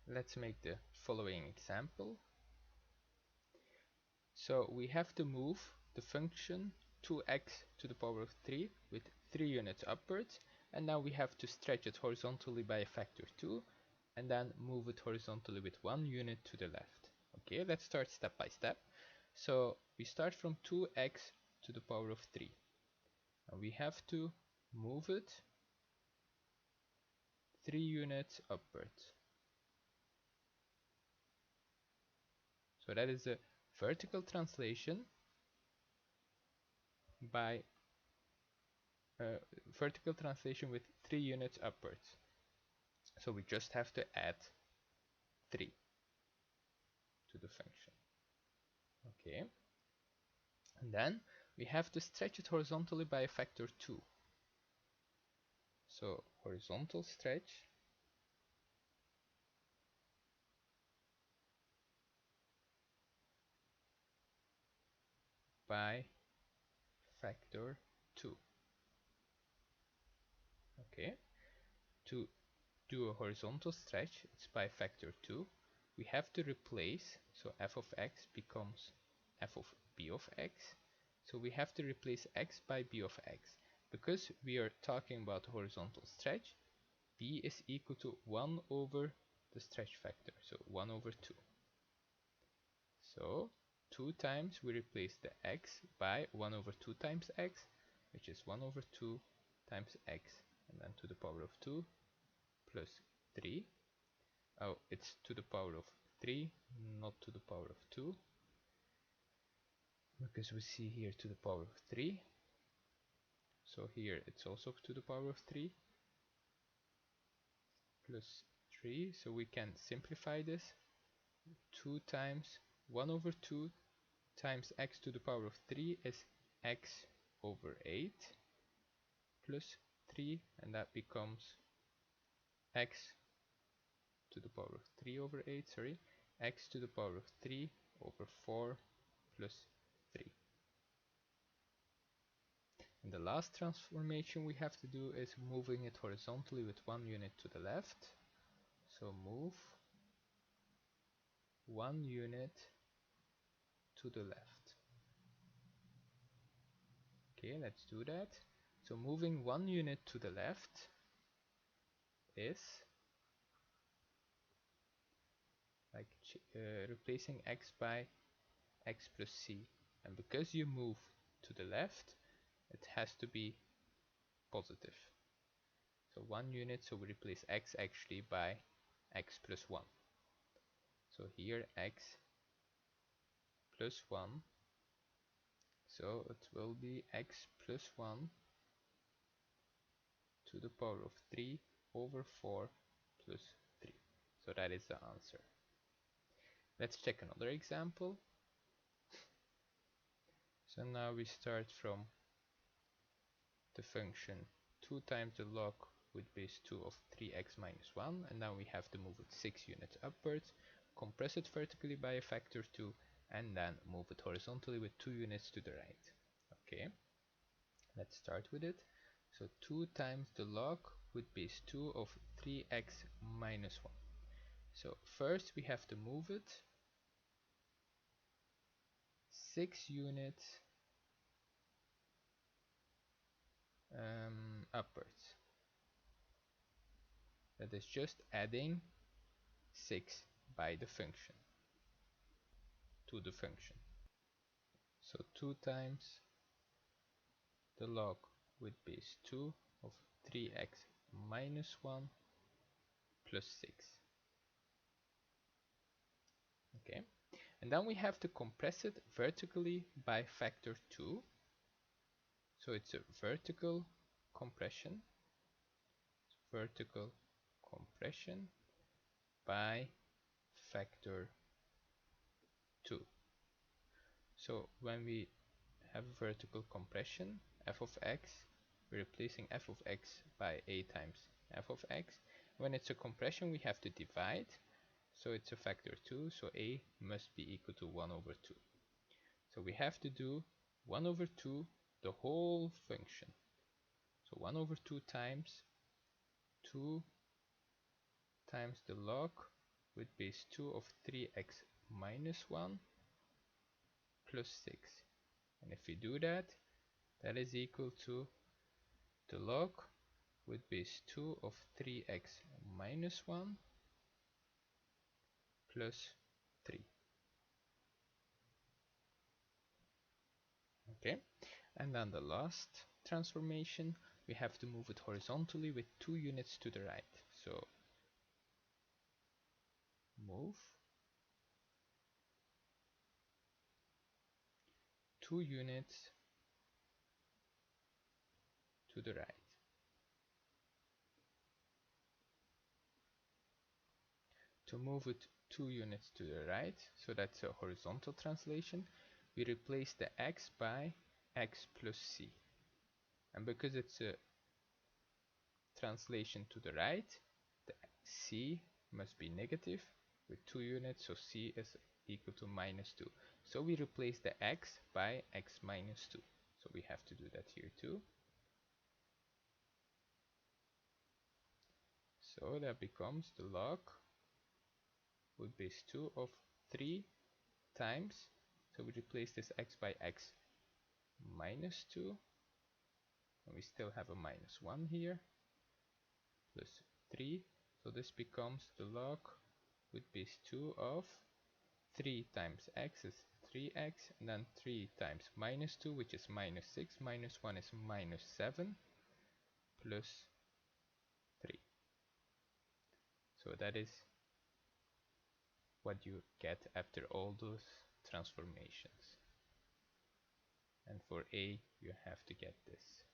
Let's make the following example. So we have to move the function 2x to the power of 3 with 3 units upwards, and now we have to stretch it horizontally by a factor 2 and then move it horizontally with 1 unit to the left. Okay, let's start step by step. So we start from 2x to the power of 3, and we have to move it 3 units upwards. So that is a vertical translation by vertical translation with 3 units upwards. So we just have to add 3 to the function. Okay. And then we have to stretch it horizontally by a factor 2. So horizontal stretch by factor 2. Okay. To do a horizontal stretch, it's by factor 2. We have to replace, so f of x becomes f of b of x. So we have to replace x by b of x. Because we are talking about horizontal stretch, b is equal to 1 over the stretch factor, so 1 over 2. So 2 times we replace the x by 1 over 2 times x, which is 1 over 2 times x, and then to the power of 2 plus 3. Oh, it's to the power of 3, not to the power of 2, because we see here to the power of 3. So here it's also to the power of 3 plus 3, so we can simplify this. 2 times 1 over 2 times x to the power of 3 is x over 8 plus 3, and that becomes x to the power of 3 over 8, sorry, x to the power of 3 over 4 plus 3. And the last transformation we have to do is moving it horizontally with 1 unit to the left. So move 1 unit to the left. Okay, let's do that. So moving 1 unit to the left is like replacing x by x plus c. And because you move to the left, it has to be positive. So 1 unit, so we replace x actually by x plus 1. So here x plus 1, so it will be x plus 1 to the power of 3 over 4 plus 3. So that is the answer. Let's check another example. So now we start from the function 2 times the log with base 2 of 3x minus 1, and now we have to move it 6 units upwards, compress it vertically by a factor 2, and then move it horizontally with 2 units to the right. Okay, let's start with it. So 2 times the log with base 2 of 3x minus 1. So first we have to move it 6 units upwards. That is just adding 6 by the function to the function. So 2 times the log with base 2 of 3x minus 1 plus 6. Okay, and then we have to compress it vertically by factor 2. So it's a vertical compression by factor 2. So when we have vertical compression, f of x, we're replacing f of x by a times f of x. When it's a compression, we have to divide, so it's a factor 2, so a must be equal to 1 over 2. So we have to do 1 over 2 the whole function. So 1 over 2 times 2 times the log with base 2 of 3x minus 1 plus 6. And if we do that, that is equal to the log with base 2 of 3x minus 1 plus 3. Okay, and then the last transformation, we have to move it horizontally with 2 units to the right. So move 2 units to the right. To move it 2 units to the right, so that's a horizontal translation, we replace the x by x plus c. And because it's a translation to the right, the c must be negative with 2 units, so c is equal to minus 2. So we replace the x by x minus 2. So we have to do that here too. So that becomes the log with base 2 of 3 times, so we replace this x by x minus 2, and we still have a minus 1 here, plus 3, so this becomes the log with base 2 of 3 times x is 3x, and then 3 times minus 2, which is minus 6, minus 1 is minus 7, plus 3. So that is what you get after all those transformations. And for a, you have to get this.